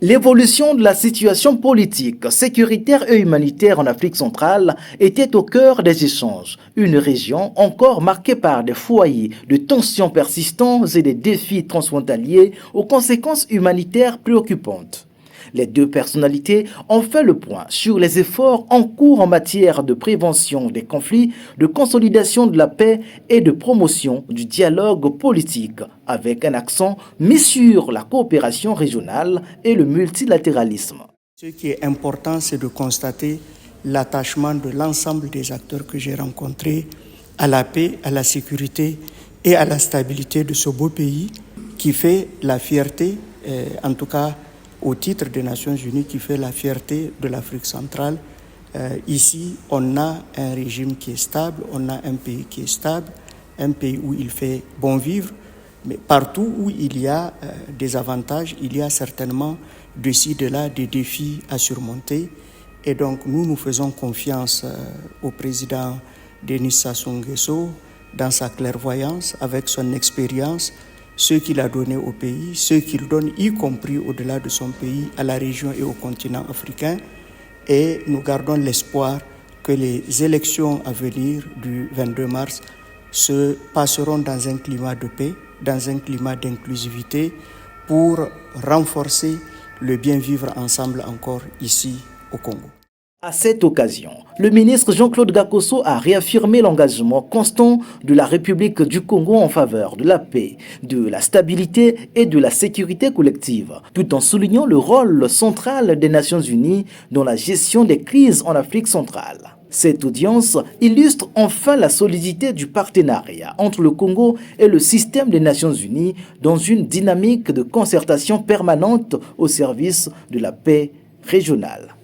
L'évolution de la situation politique, sécuritaire et humanitaire en Afrique centrale était au cœur des échanges. Une région encore marquée par des foyers de tensions persistantes et des défis transfrontaliers aux conséquences humanitaires préoccupantes. Les deux personnalités ont fait le point sur les efforts en cours en matière de prévention des conflits, de consolidation de la paix et de promotion du dialogue politique, avec un accent mis sur la coopération régionale et le multilatéralisme. Ce qui est important, c'est de constater l'attachement de l'ensemble des acteurs que j'ai rencontrés à la paix, à la sécurité et à la stabilité de ce beau pays qui fait la fierté, en tout cas au titre des Nations Unies, qui fait la fierté de l'Afrique centrale. Ici, on a un régime qui est stable, on a un pays qui est stable, un pays où il fait bon vivre, mais partout où il y a des avantages, il y a certainement de ci, de là des défis à surmonter. Et donc nous faisons confiance au président Denis Sassou Nguesso dans sa clairvoyance, avec son expérience, ce qu'il a donné au pays, ce qu'il donne, y compris au-delà de son pays, à la région et au continent africain. Et nous gardons l'espoir que les élections à venir du 22 mars se passeront dans un climat de paix, dans un climat d'inclusivité, pour renforcer le bien vivre ensemble encore ici au Congo. À cette occasion, le ministre Jean-Claude Gakosso a réaffirmé l'engagement constant de la République du Congo en faveur de la paix, de la stabilité et de la sécurité collective, tout en soulignant le rôle central des Nations Unies dans la gestion des crises en Afrique centrale. Cette audience illustre enfin la solidité du partenariat entre le Congo et le système des Nations Unies dans une dynamique de concertation permanente au service de la paix régionale.